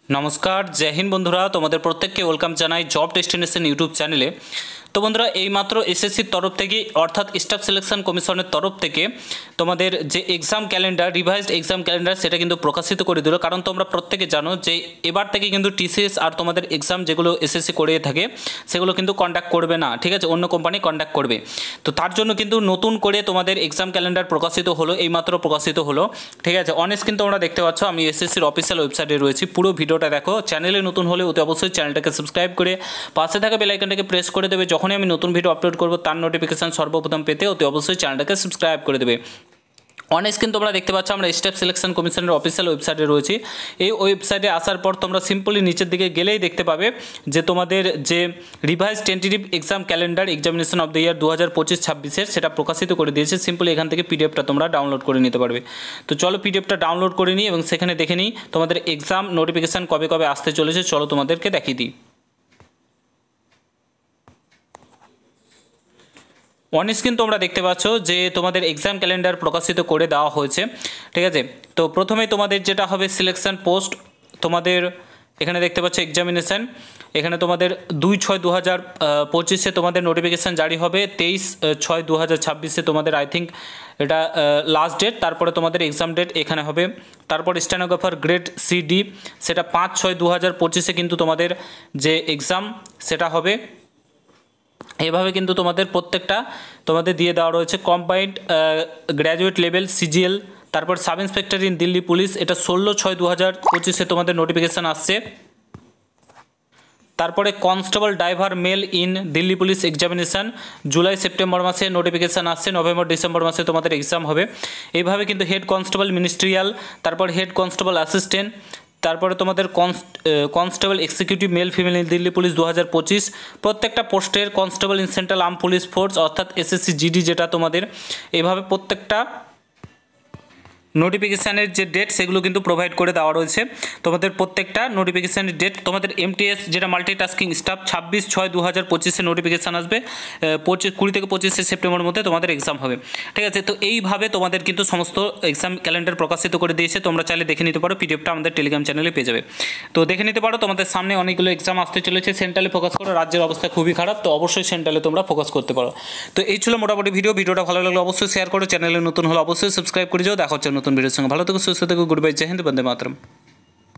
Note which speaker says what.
Speaker 1: नमस्कार जय हिंद बंधुरा तुम्हारे प्रत्येक के वेलकाम जानाई जब डेस्टिनेशन यूट्यूब चैनले। तो बंधुरा এইমাত্র এসএসসির তরফ থেকে অর্থাৎ স্টাফ সিলেকশন কমিশনের তরফ থেকে তোমাদের যে exam calendar revised exam calendar সেটা কিন্তু প্রকাশিত করে দিল। কারণ তোমরা প্রত্যেকে জানো যে এবার থেকে কিন্তু টিসিএস আর তোমাদের এক্সাম যেগুলো এসএসসি করে থাকে সেগুলো কিন্তু কন্ডাক্ট করবে না, ঠিক আছে, অন্য কোম্পানি কন্ডাক্ট করবে। তো তার জন্য কিন্তু নতুন করে তোমাদের এক্সাম ক্যালেন্ডার প্রকাশিত হলো, এইমাত্র প্রকাশিত হলো, ঠিক আছে। অন স্ক্রিন তোমরা দেখতে পাচ্ছ, আমি এসএসসির অফিসিয়াল ওয়েবসাইটে রয়েছি, পুরো ভিডিওটা দেখো। চ্যানেলে নতুন হলে অতি অবশ্যই চ্যানেলটাকে সাবস্ক্রাইব করে পাশে থাকা বেল আইকনটাকে প্রেস করে দেবে। যখনই আমি নতুন ভিডিও আপলোড করব তার নোটিফিকেশন সর্বপ্রথম পেতে অতি অবশ্যই চ্যানেলটাকে সাবস্ক্রাইব করে দেবে। অন স্ক্রিন তোমরা দেখতে পাচ্ছ আমরা স্টাফ সিলেকশন কমিশনের অফিসিয়াল ওয়েবসাইটে রয়েছি। এই ওয়েবসাইটে আসার পর তোমরা সিম্পলি নিচের দিকে গেলেই দেখতে পাবে যে তোমাদের যে revise tentative exam calendar examination of the year 2025-26 সেটা প্রকাশিত করে দিয়েছে। সিম্পলি এখান থেকে পিডিএফটা তোমরা ডাউনলোড করে নিতে পারবে। তো চলো পিডিএফটা ডাউনলোড করে নিই এবং সেখানে দেখে নিই তোমাদের এক্সাম নোটিফিকেশান কবে কবে আসতে চলেছে। চলো তোমাদেরকে দেখিয়ে দিই। অন স্ক্রিন তোমরা দেখতে পাচ্ছ যে তোমাদের এক্সাম ক্যালেন্ডার প্রকাশিত করে দেওয়া হয়েছে, ঠিক আছে। তো প্রথমে তোমাদের যেটা হবে সিলেকশন পোস্ট, তোমাদের এখানে দেখতে পাচ্ছ এক্সামিনেশান, এখানে তোমাদের 2/6/2025 তোমাদের নোটিফিকেশান জারি হবে, 23/6/2026 তোমাদের আই থিঙ্ক এটা লাস্ট ডেট। তারপরে তোমাদের এক্সাম ডেট এখানে হবে। তারপর স্টেনোগ্রাফার গ্রেড সিডি সেটা 5/6/2025 কিন্তু তোমাদের যে এক্সাম সেটা হবে। এভাবে কিন্তু তোমাদের প্রত্যেকটা তোমাদের দিয়ে দেওয়া রয়েছে। কম্বাইন্ড গ্র্যাজুয়েট লেভেল সিজিএল, তারপর sub inspector in Delhi police এটা 16/6/2025 তোমাদের নোটিফিকেশান আসছে। তারপরে constable driver mail in Delhi police examination July September মাসে নোটিফিকেশান আসছে, নভেম্বর ডিসেম্বর মাসে তোমাদের এক্সাম হবে। এইভাবে কিন্তু হেড কনস্টেবল মিনিস্ট্রিয়াল, তারপর হেড কনস্টেবল অ্যাসিস্ট্যান্ট, তারপরে তোমাদের constable executive male female in Delhi police 2025 প্রত্যেকটা পোস্টের constable in central arm police force অর্থাৎ এসএসসি জিডি যেটা তোমাদের, এভাবে প্রত্যেকটা নোটিফিকেশানের যে ডেট সেগুলো কিন্তু প্রোভাইড করে দেওয়া রয়েছে। তোমাদের প্রত্যেকটা নোটিফিকেশানের ডেট তোমাদের এমটিএস যেটা মাল্টিটাস্কিং স্টাফ 26/6/2025 নোটিফিকেশান আসবে, 20 থেকে 25 সেপ্টেম্বরের মধ্যে তোমাদের এক্সাম হবে, ঠিক আছে। তো এইভাবে তোমাদের কিন্তু সমস্ত এক্সাম ক্যালেন্ডার প্রকাশিত করে দিয়েছে। তোমরা চাইলে দেখে নিতে পারো, পিডিএফটা আমাদের টেলিগ্রাম চ্যানেলে পেয়ে যাবে। তো দেখে নিতে পারো, তোমাদের সামনে অনেকগুলো এক্সাম আসতে চলেছে। সেন্ট্রালে ফোকাস করো, রাজ্যের অবস্থা খুবই খারাপ, তো অবশ্যই সেন্ট্রালে তোমরা ফোকাস করতে পারো। তো এই ছিল মোটামুটি ভিডিওটা ভালো লাগলে অবশ্যই শেয়ার করো, চ্যানেলে নতুন হলে অবশ্যই সাবস্ক্রাইব করে যাও। দেখা হচ্ছে নতুন ভিডিওর সঙ্গে। ভালো থেকো, সুস্থ থেকো, গুড বাই, জয় হিন্দ, বন্দে মাতরম।